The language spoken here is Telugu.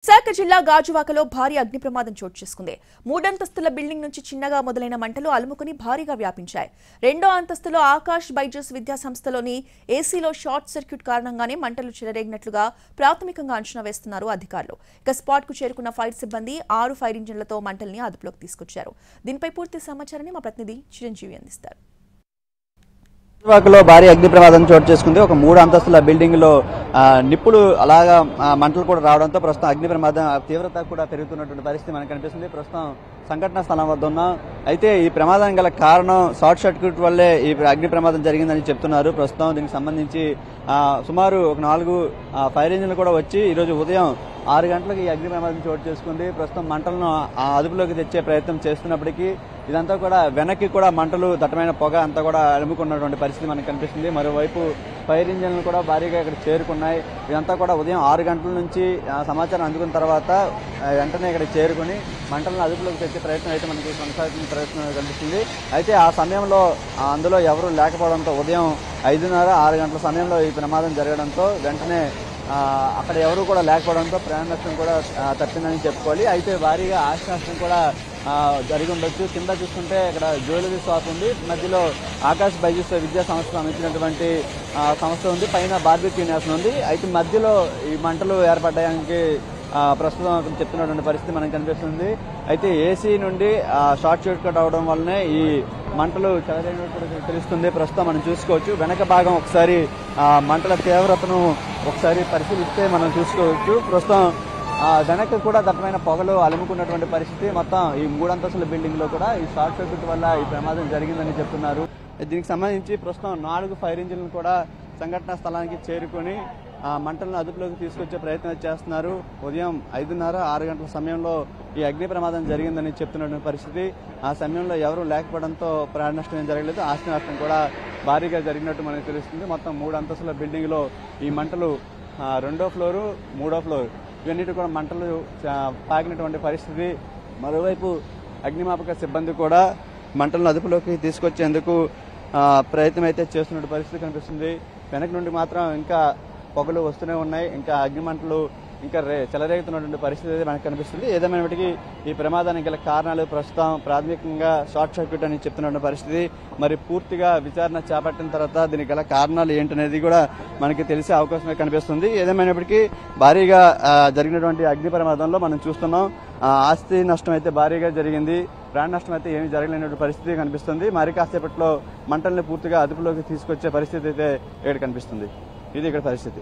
విశాఖ జిల్లా గాజువాకలో భారీ అగ్ని ప్రమాదం చోటు చేసుకుంది. మూడంతస్తుల బిల్డింగ్ నుంచి చిన్నగా మొదలైన మంటలు అలుముకుని భారీగా వ్యాపించాయి. రెండో అంతస్తులో ఆకాష్ బైజూస్ విద్యా సంస్థలోని ఏసీలో షార్ట్ సర్క్యూట్ కారణంగానే మంటలు చెలరేగినట్లుగా ప్రాథమికంగా అంచనా వేస్తున్నారు అధికారులు. ఇక స్పాట్ కు చేరుకున్న ఫైర్ సిబ్బంది 6 ఫైర్ ఇంజిన్లతో మంటల్ని అదుపులోకి తీసుకొచ్చారు. దీనిపై పూర్తి సమాచారాన్ని మా ప్రతినిధి చిరంజీవి అందిస్తారు. గాజువాకలో భారీ అగ్ని ప్రమాదం చోటు చేసుకుంది. ఒక 3 అంతస్తుల బిల్డింగ్ లో నిప్పులు అలాగా మంటలు కూడా రావడంతో ప్రస్తుతం అగ్ని ప్రమాదం తీవ్రత కూడా పెరుగుతున్నటువంటి పరిస్థితి మనకు కనిపిస్తుంది. ప్రస్తుతం సంఘటనా స్థలం వద్ద ఉన్నాం. అయితే ఈ ప్రమాదం గల కారణం షార్ట్ సర్క్యూట్ వల్లే ఈ అగ్ని ప్రమాదం జరిగిందని చెప్తున్నారు. ప్రస్తుతం దీనికి సంబంధించి సుమారు ఒక 4 ఫైర్ ఇంజిన్లు కూడా వచ్చి ఈరోజు ఉదయం 6 గంటలకు ఈ అగ్ని ప్రమాదం చోటు చేసుకుంది. ప్రస్తుతం మంటలను అదుపులోకి తెచ్చే ప్రయత్నం చేస్తున్నప్పటికీ ఇదంతా కూడా వెనక్కి కూడా మంటలు దట్టమైన పొగ అంతా కూడా అలుముకున్నటువంటి పరిస్థితి మనకు కనిపిస్తుంది. మరోవైపు ఫైర్ ఇంజిన్లు కూడా భారీగా ఇక్కడ చేరుకున్నాయి. ఇదంతా కూడా ఉదయం 6 గంటల నుంచి సమాచారం అందుకున్న తర్వాత వెంటనే ఇక్కడ చేరుకుని మంటలను అదుపులోకి తెచ్చే ప్రయత్నం అయితే మనకి కొనసాగుతున్న ప్రయత్నం కనిపిస్తుంది. అయితే ఆ సమయంలో అందులో ఎవరూ లేకపోవడంతో ఉదయం 5:30-6 గంటల సమయంలో ఈ ప్రమాదం జరగడంతో వెంటనే అక్కడ ఎవరు కూడా లేకపోవడంతో ప్రాణ నష్టం కూడా తప్పిందని చెప్పుకోవాలి. అయితే భారీగా ఆస్తి నష్టం కూడా జరిగి ఉండొచ్చు. కింద చూసుకుంటే ఇక్కడ జ్యువెలరీ షాప్ ఉంది, మధ్యలో ఆకాష్ బైజూస్ విద్యా సంస్థ సంబంధించినటువంటి సంస్థ ఉంది, పైన బార్బిక్యూ నేషన్ ఉంది. అయితే మధ్యలో ఈ మంటలు ఏర్పడడానికి ప్రస్తుతం చెప్తున్నటువంటి పరిస్థితి మనకు కనిపిస్తుంది. అయితే ఏసీ నుండి షార్ట్ సర్క్యూట్ అవడం వల్లనే ఈ మంటలు చెలరేగినట్టు తెలుస్తుంది. ప్రస్తుతం మనం చూసుకోవచ్చు. వెనక భాగం ఒకసారి మంటల తీవ్రతను ఒకసారి పరిశీలిస్తే మనం చూసుకోవచ్చు. ప్రస్తుతం వెనక కూడా దట్టమైన పొగలు అలుముకున్నటువంటి పరిస్థితి. మొత్తం ఈ 3 అంతస్తుల బిల్డింగ్ లో కూడా ఈ షార్ట్ సర్క్యూట్ వల్ల ఈ ప్రమాదం జరిగిందని చెప్తున్నారు. దీనికి సంబంధించి ప్రస్తుతం 4 ఫైర్ ఇంజిన్లు కూడా సంఘటనా స్థలానికి చేరుకుని మంటలను అదుపులోకి తీసుకొచ్చే ప్రయత్నం చేస్తున్నారు. ఉదయం 5:30-6 గంటల సమయంలో ఈ అగ్ని ప్రమాదం జరిగిందని చెప్తున్నటువంటి పరిస్థితి. ఆ సమయంలో ఎవరూ లేకపోవడంతో ప్రాణ నష్టం ఏం జరగలేదు. ఆస్తి నష్టం కూడా భారీగా జరిగినట్టు మనకు తెలుస్తుంది. మొత్తం 3 అంతస్తుల బిల్డింగ్ లో ఈ మంటలు 2వ ఫ్లోరు 3వ ఫ్లోర్ ఇవన్నిటి కూడా మంటలు పాకినటువంటి పరిస్థితి. మరోవైపు అగ్నిమాపక సిబ్బంది కూడా మంటలను అదుపులోకి తీసుకొచ్చేందుకు ప్రయత్నం అయితే చేస్తున్న పరిస్థితి కనిపిస్తుంది. వెనక నుండి మాత్రం ఇంకా పొగలు వస్తూనే ఉన్నాయి. ఇంకా అగ్ని మంటలు ఇంకా చెలరేగుతున్నటువంటి పరిస్థితి అయితే మనకు కనిపిస్తుంది. ఏదేమైనప్పటికీ ఈ ప్రమాదానికి గల కారణాలు ప్రస్తుతం ప్రాథమికంగా షార్ట్ సర్క్యూట్ అని చెప్తున్న పరిస్థితి. మరి పూర్తిగా విచారణ చేపట్టిన తర్వాత దీనికి గల కారణాలు ఏంటనేది కూడా మనకి తెలిసే అవకాశమే కనిపిస్తుంది. ఏదేమైనప్పటికీ భారీగా జరిగినటువంటి అగ్ని ప్రమాదంలో మనం చూస్తున్నాం ఆస్తి నష్టం అయితే భారీగా జరిగింది. ప్రాణ నష్టం అయితే ఏమీ జరగలేనటువంటి పరిస్థితి కనిపిస్తుంది. మరి కాసేపట్లో మంటల్ని పూర్తిగా అదుపులోకి తీసుకొచ్చే పరిస్థితి అయితే ఇక్కడ కనిపిస్తుంది. ఇది ఇక్కడ పరిస్థితి.